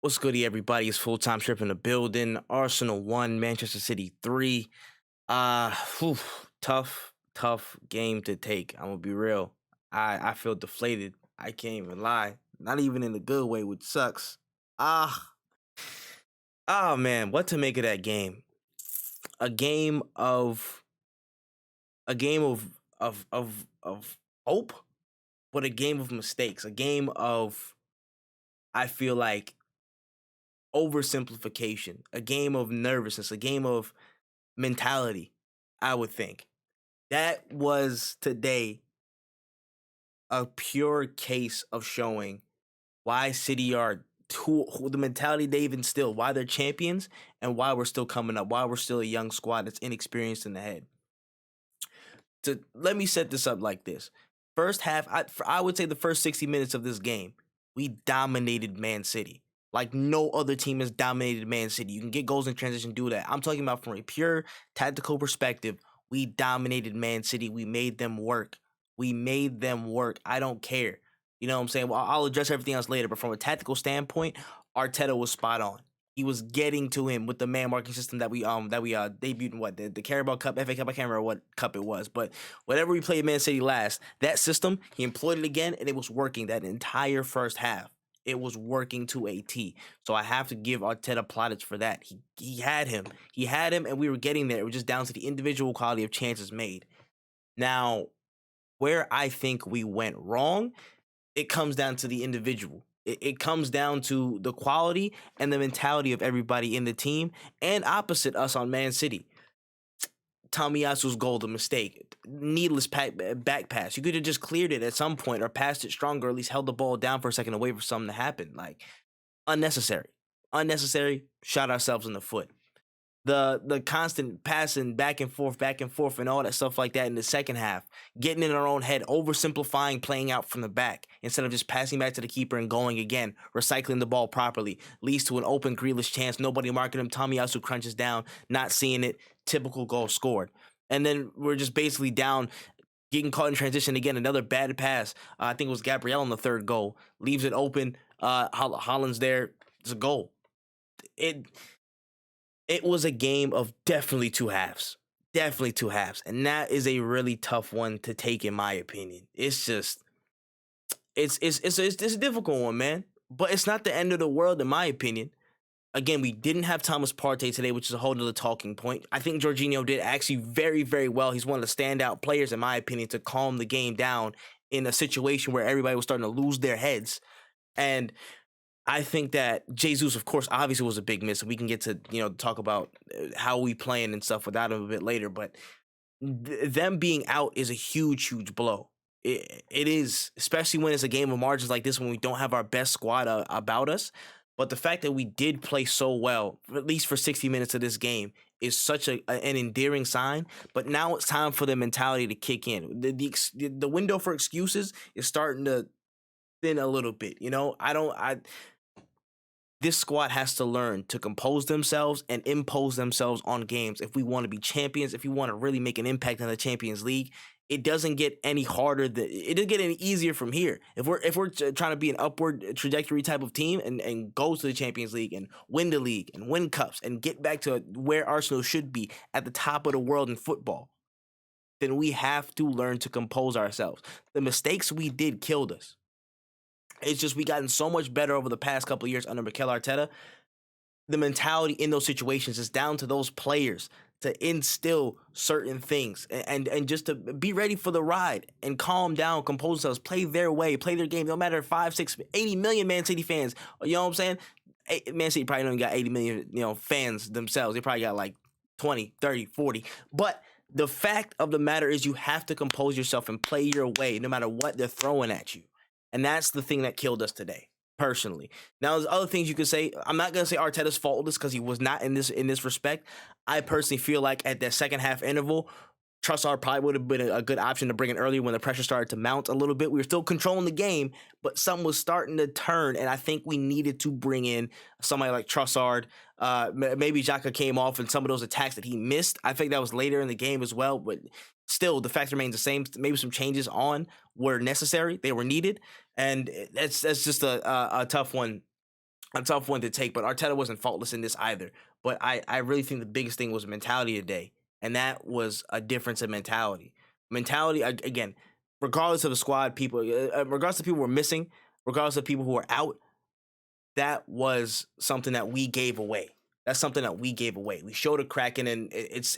What's goody, everybody? It's full-time trip in the building. Arsenal 1, Manchester City 3. Whew, tough game to take. I'm gonna be real. I feel deflated. I can't even lie. Not even in a good way, which sucks. Ah, man, what to make of that game? A game of a game of hope, but a game of mistakes. A game of, I feel like, oversimplification, a game of nervousness, a game of mentality, I would think. That was today a pure case of showing why City are the mentality they've instilled, why they're champions, and why we're still coming up, why we're still a young squad that's inexperienced in the head. Let me set this up like this. First half, I would say the first 60 minutes of this game, we dominated Man City. Like no other team has dominated Man City. You can get goals in transition, do that. I'm talking about from a pure tactical perspective. We dominated Man City. We made them work. I don't care. You know what I'm saying? Well, I'll address everything else later. But from a tactical standpoint, Arteta was spot on. He was getting to him with the man marking system that we debuted in what the Carabao Cup, FA Cup. I can't remember what cup it was, but whatever we played Man City last, that system he employed it again, and it was working that entire first half. It was working to a T. So I have to give Arteta plaudits for that. He had him, and we were getting there. It was just down to the individual quality of chances made. Now, where I think we went wrong, it comes down to the individual. It comes down to the quality and the mentality of everybody in the team, and opposite us on Man City. Tomiyasu's goal, the mistake, needless back pass. You could have just cleared it at some point or passed it stronger, or at least held the ball down for a second to wait for something to happen. Like, unnecessary, shot ourselves in the foot. The constant passing back and forth, and all that stuff like that in the second half, getting in our own head, oversimplifying, playing out from the back instead of just passing back to the keeper and going again, recycling the ball properly, leads to an open Grealish chance, nobody marking him, Tomiyasu crunches down, not seeing it, typical goal scored. And then we're just basically down, getting caught in transition again, another bad pass. I think it was Gabriel on the third goal, leaves it open, Holland's there, it's a goal. It was a game of definitely two halves. And that is a really tough one to take, in my opinion. It's just, it's a difficult one, man. But it's not the end of the world, in my opinion. Again, we didn't have Thomas Partey today, which is a whole nother talking point. I think Jorghino did actually very, very well. He's one of the standout players, in my opinion, to calm the game down in a situation where everybody was starting to lose their heads. And I think that Jesus, of course, obviously was a big miss, and we can get to, talk about how we playing and stuff without him a bit later. But them being out is a huge blow. It is, especially when it's a game of margins like this, when we don't have our best squad about us. But the fact that we did play so well, at least for 60 minutes of this game, is such an endearing sign. But now it's time for the mentality to kick in. The window for excuses is starting to thin a little bit. This squad has to learn to compose themselves and impose themselves on games if we want to be champions, if we want to really make an impact in the Champions League. It doesn't get any harder. It doesn't get any easier from here. If we're trying to be an upward trajectory type of team and go to the Champions League and win the league and win cups and get back to where Arsenal should be at the top of the world in football, then we have to learn to compose ourselves. The mistakes we did killed us. It's just we gotten so much better over the past couple of years under Mikel Arteta. The mentality in those situations is down to those players to instill certain things and just to be ready for the ride and calm down, compose themselves, play their way, play their game. No matter 5, 6, 80 million Man City fans. You know what I'm saying? Man City probably don't got 80 million, fans themselves. They probably got like 20, 30, 40. But the fact of the matter is you have to compose yourself and play your way no matter what they're throwing at you. And that's the thing that killed us today, personally. Now, there's other things you could say. I'm not going to say Arteta's fault this because he was not in this respect. I personally feel like at that second half interval, Trossard probably would have been a good option to bring in earlier when the pressure started to mount a little bit. We were still controlling the game, but something was starting to turn, and I think we needed to bring in somebody like Trossard. Maybe Xhaka came off and some of those attacks that he missed. I think that was later in the game as well, but still, the fact remains the same. Maybe some changes were necessary. They were needed, and that's just a tough one a tough one to take, but Arteta wasn't faultless in this either. But I really think the biggest thing was mentality today, and that was a difference in mentality. Mentality again, regardless of the squad, regardless of people who were missing, regardless of people who were out, that was something that we gave away. That's something that we gave away. We showed a Kraken, and it's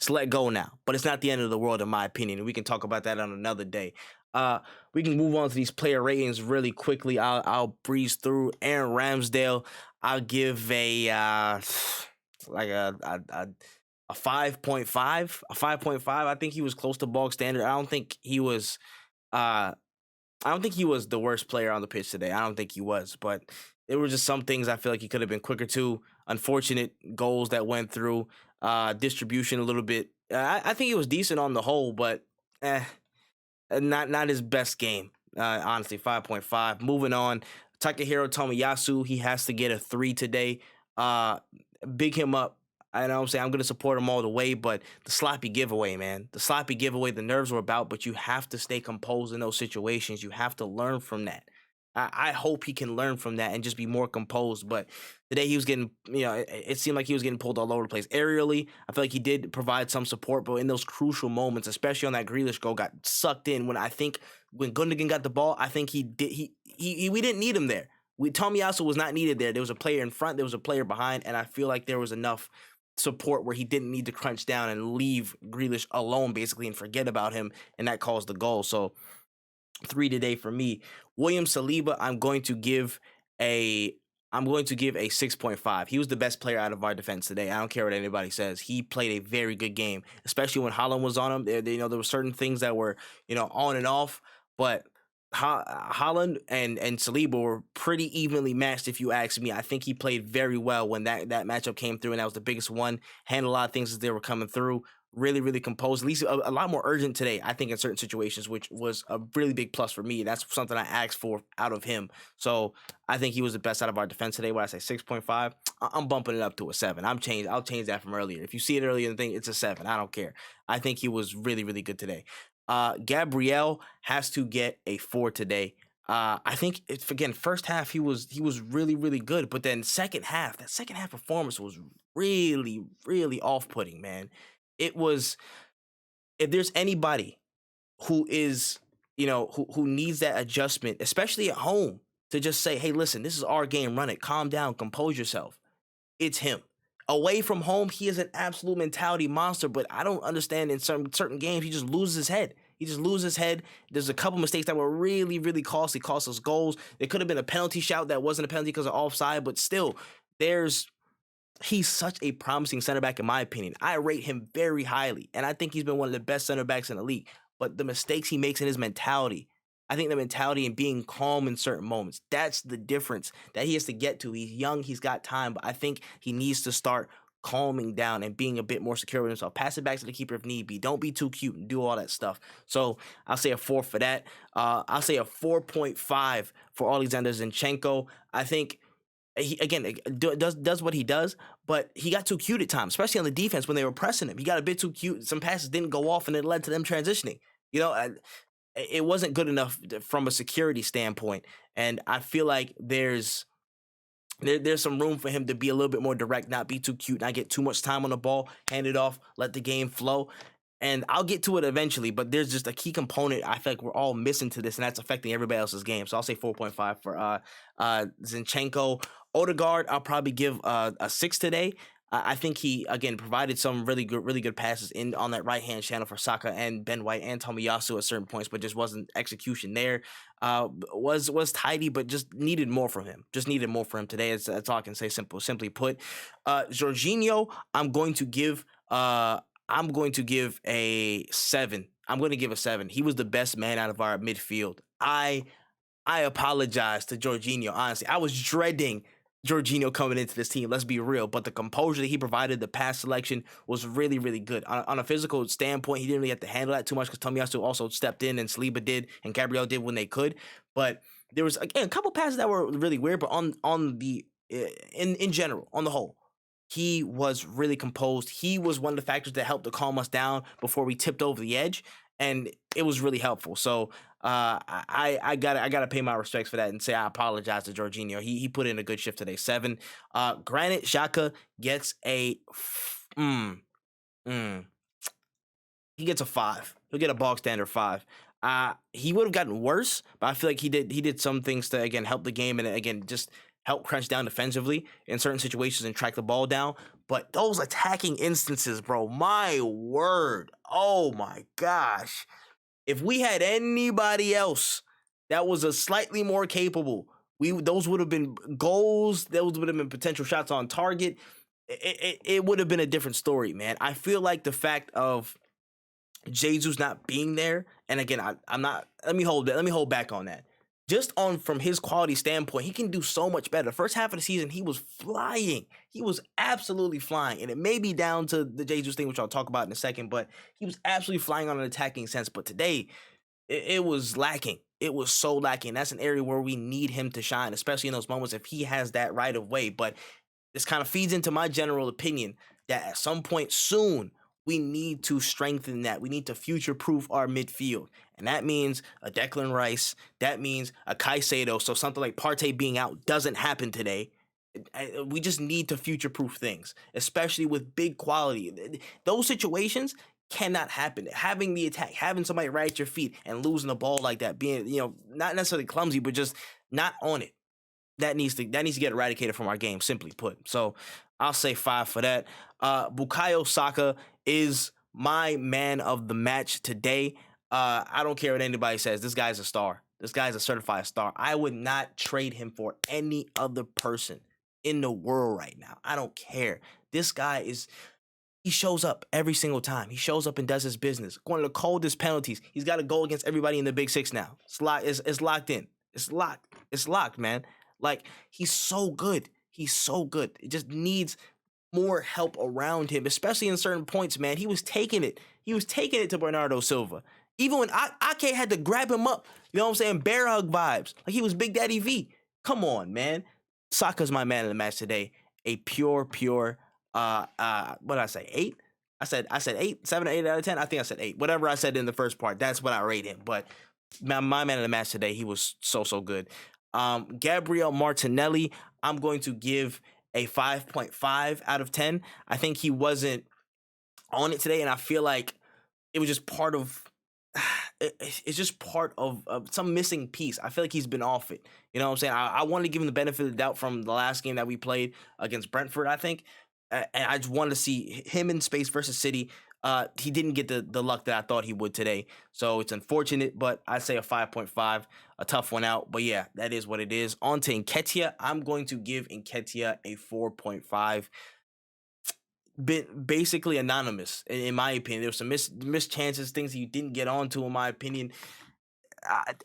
let go now. But it's not the end of the world, in my opinion. And we can talk about that on another day. We can move on to these player ratings really quickly. I'll breeze through. Aaron Ramsdale, I'll give like a 5.5. A 5.5. I think he was close to bog standard. I don't think he was the worst player on the pitch today. I don't think he was, but there were just some things I feel like he could have been quicker to. Unfortunate goals that went through. Distribution a little bit. I think he was decent on the whole, but not his best game. Honestly, 5.5. Moving on, Takahiro Tomiyasu, he has to get a 3 today. Big him up. I know what I'm saying, I'm going to support him all the way, but the sloppy giveaway, man. The sloppy giveaway, the nerves were about, but you have to stay composed in those situations. You have to learn from that. I hope he can learn from that and just be more composed. But today he was getting, it seemed like he was getting pulled all over the place. Aerially, I feel like he did provide some support, but in those crucial moments, especially on that Grealish goal, got sucked in when Gundogan got the ball. I think we didn't need him there. Tomiyasu was not needed there. There was a player in front, there was a player behind, and I feel like there was enough support where he didn't need to crunch down and leave Grealish alone basically and forget about him, and that caused the goal. So 3 today for me. William Saliba, I'm going to give a 6.5. He was the best player out of our defense today. I don't care what anybody says. He played a very good game, especially when Haaland was on him. There were certain things that were, on and off, but Haaland and Saliba were pretty evenly matched, if you ask me. I think he played very well when that matchup came through, and that was the biggest one. Handled a lot of things as they were coming through. Really, really composed. At least a lot more urgent today, I think, in certain situations, which was a really big plus for me. That's something I asked for out of him. So I think he was the best out of our defense today. When I say 6.5, I'm bumping it up to a 7. I'll change that from earlier. If you see it earlier in the thing, it's a 7. I don't care. I think he was really, really good today. Gabriel has to get a 4 today. I think first half he was really, really good, but then second half performance was really, really off-putting, man. It was, if there's anybody who is, who needs that adjustment, especially at home, to just say, hey, listen, this is our game, run it, calm down, compose yourself, it's him. Away from home, he is an absolute mentality monster, but I don't understand, in certain games, he just loses his head. There's a couple mistakes that were really, really costly, cost us goals. There could have been a penalty shout that wasn't a penalty because of offside, but still, he's such a promising center back, in my opinion. I rate him very highly, and I think he's been one of the best center backs in the league. But the mistakes he makes in his mentality, I think the mentality and being calm in certain moments, that's the difference that he has to get to. He's young, he's got time, but I think he needs to start calming down and being a bit more secure with himself. Pass it back to the keeper if need be. Don't be too cute and do all that stuff. So I'll say a 4 for that. I'll say a 4.5 for Alexander Zinchenko. I think he, again, does what he does, but he got too cute at times, especially on the defense when they were pressing him. He got a bit too cute. Some passes didn't go off, and it led to them transitioning. It wasn't good enough from a security standpoint, and I feel like there's some room for him to be a little bit more direct, not be too cute, not get too much time on the ball, hand it off, let the game flow. And I'll get to it eventually, but there's just a key component I feel like we're all missing to this, and that's affecting everybody else's game. So I'll say 4.5 for Zinchenko. Odegaard, I'll probably give a 6 today. I think he, again, provided some really good passes on that right-hand channel for Saka and Ben White and Tomiyasu at certain points, but just wasn't execution there. Was tidy, but just needed more from him. Just needed more from him today. That's all I can say, simply put. Jorginho, I'm going to give a 7. I'm going to give a 7. He was the best man out of our midfield. I apologize to Jorginho, honestly. I was dreading Jorginho coming into this team, let's be real, but the composure that he provided, the pass selection was really, really good. On a physical standpoint, he didn't really have to handle that too much because Tomiyasu also stepped in, and Saliba did, and Gabriel did when they could. But there was, again, a couple passes that were really weird, but in general, on the whole, he was really composed. He was one of the factors that helped to calm us down before we tipped over the edge. and it was really helpful. So I gotta pay my respects for that and say I apologize to Jorginho. He put in a good shift today. 7. Granted, Xhaka gets a mm, he gets a 5. He'll get a bog standard 5. He would have gotten worse, but I feel like he did some things to again help the game and again just help crunch down defensively in certain situations and track the ball down. But those attacking instances, bro, my word, oh my gosh. If we had anybody else that was a slightly more capable, those would have been goals. Those would have been potential shots on target. It would have been a different story, man. I feel like the fact of Jesus not being there, and again, I'm not. Let me hold back on that. Just on from his quality standpoint, he can do so much better. The first half of the season, he was flying. He was absolutely flying, and it may be down to the Jesus thing, which I'll talk about in a second. But he was absolutely flying on an attacking sense. But today, it was lacking. It was so lacking. That's an area where we need him to shine, especially in those moments if he has that right of way. But this kind of feeds into my general opinion that at some point soon we need to strengthen that. We need to future-proof our midfield. And that means a Declan Rice. That means a Caicedo. So something like Partey being out doesn't happen today. We just need to future-proof things, especially with big quality. Those situations cannot happen. Having the attack, having somebody right at your feet and losing the ball like that, being, not necessarily clumsy, but just not on it. That needs to get eradicated from our game, simply put. So I'll say 5 for that. Bukayo Saka is my man of the match today. I don't care what anybody says. This guy's a star. This guy's a certified star. I would not trade him for any other person in the world right now. I don't care. This guy he shows up every single time. He shows up and does his business. One of the coldest penalties. He's got a goal against everybody in the Big Six now. It's locked in. It's locked. It's locked, man. Like, he's so good. He's so good. It just needs more help around him, especially in certain points, man. He was taking it. He was taking it to Bernardo Silva. Even when Ake had to grab him up, you know what I'm saying? Bear hug vibes. Like he was Big Daddy V. Come on, man. Saka's my man of the match today. A pure, what did I say? 8? I said 8, 7 or 8 out of 10. I think I said 8. Whatever I said in the first part, that's what I rate him. But my man of the match today, he was so good. Gabriel Martinelli, I'm going to give a 5.5 out of 10. I think he wasn't on it today, and I feel like it was just part of it's just part of some missing piece. I feel like he's been off it. You know what I'm saying? I wanted to give him the benefit of the doubt from the last game that we played against Brentford, I think. And I just wanted to see him in space versus City. He didn't get the luck that I thought he would today. So it's unfortunate, but I say a 5.5, a tough one out. But yeah, that is what it is. On to Nketiah. I'm going to give Nketiah a 4.5. Basically anonymous, in my opinion. There were some missed chances, things that you didn't get onto, in my opinion.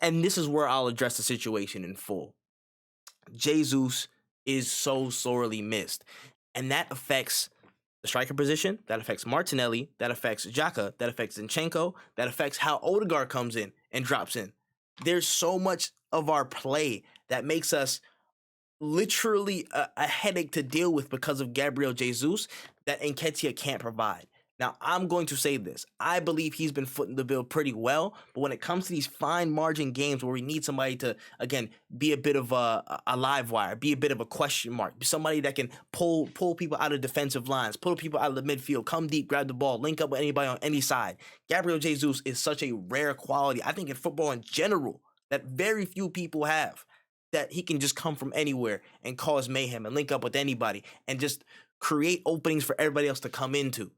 And this is where I'll address the situation in full. Jesus is so sorely missed. And that affects the striker position, that affects Martinelli, that affects Xhaka, that affects Zinchenko, that affects how Odegaard comes in and drops in. There's so much of our play that makes us literally a headache to deal with because of Gabriel Jesus that Nketiah can't provide. Now, I'm going to say this. I believe he's been footing the bill pretty well, but when it comes to these fine margin games where we need somebody to, again, be a bit of a live wire, be a bit of a question mark, be somebody that can pull people out of defensive lines, pull people out of the midfield, come deep, grab the ball, link up with anybody on any side. Gabriel Jesus is such a rare quality, I think, in football in general, that very few people have, that he can just come from anywhere and cause mayhem and link up with anybody and just create openings for everybody else to come into.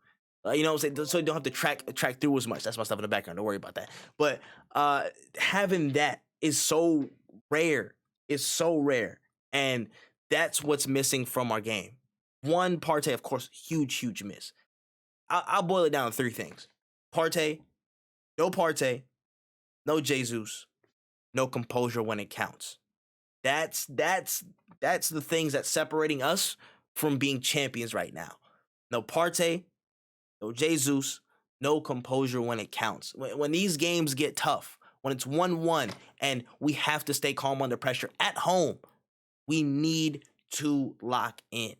You know what I'm saying? So you don't have to track through as much. That's my stuff in the background. Don't worry about that. But having that is so rare. It's so rare. And that's what's missing from our game. One, Partey, of course, huge miss. I'll boil it down to 3 things. Partey, no Jesus, no composure when it counts. That's the things that's separating us from being champions right now. No Partey, no Jesus, no composure when it counts. When these games get tough, when it's 1-1 and we have to stay calm under pressure at home, we need to lock in.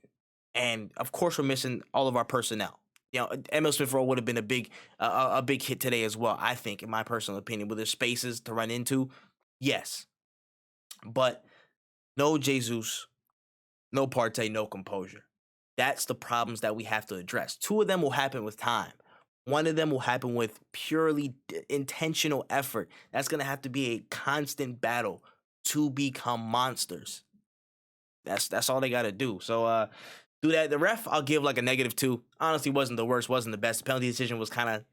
And of course, we're missing all of our personnel. Emil Smith Rowe would have been a big hit today as well. I think, in my personal opinion, with their spaces to run into, yes, but no Jesus, no Partey, no Composure. That's the problems that we have to address. Two of them will happen with time. One of them will happen with purely intentional effort. That's going to have to be a constant battle to become monsters. That's all they got to do. So do that. The ref, I'll give like a -2. Honestly, wasn't the worst, wasn't the best. The penalty decision was kind of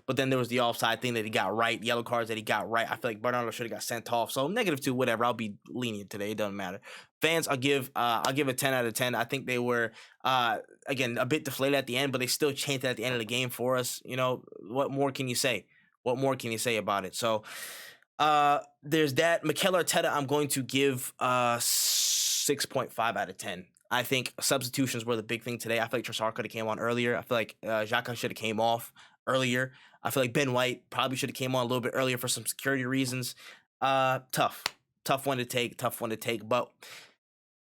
but then there was the offside thing that he got right, yellow cards that he got right. I feel like Bernardo should have got sent off. So -2, whatever. I'll be lenient today. It doesn't matter. Fans, I'll give a 10 out of 10. I think they were again a bit deflated at the end, but they still chanted at the end of the game for us. What more can you say? What more can you say about it? So there's that. Mikel Arteta, I'm going to give 6.5 out of 10. I think substitutions were the big thing today. I feel like Trossard could have came on earlier. I feel like Xhaka should have came off earlier. I feel like Ben White probably should have came on a little bit earlier for some security reasons. Tough one to take, but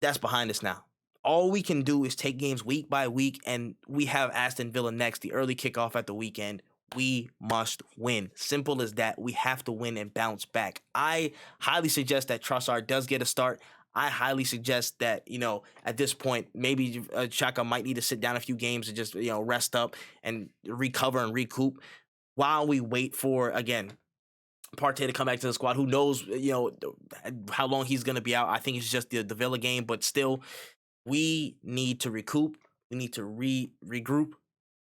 that's behind us now. All we can do is take games week by week, and we have Aston Villa next, the early kickoff at the weekend. We must win. Simple as that. We have to win and bounce back. I highly suggest that Trossard does get a start. I highly suggest that, at this point, maybe Xhaka might need to sit down a few games and just, rest up and recover and recoup while we wait for, again, Partey to come back to the squad. Who knows, how long he's going to be out. I think it's just the Villa game, but still, we need to recoup. We need to regroup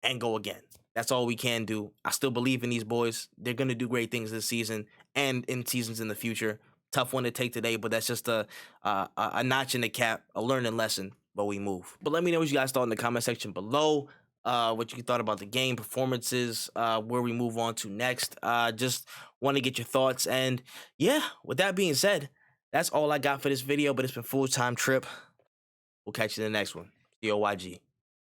and go again. That's all we can do. I still believe in these boys. They're going to do great things this season and in seasons in the future. Tough one to take today, but that's just a notch in the cap, a learning lesson, but we move. But let me know what you guys thought in the comment section below, what you thought about the game, performances, where we move on to next. Just want to get your thoughts. And yeah, with that being said, that's all I got for this video, but it's been full-time trip. We'll catch you in the next one. COYG.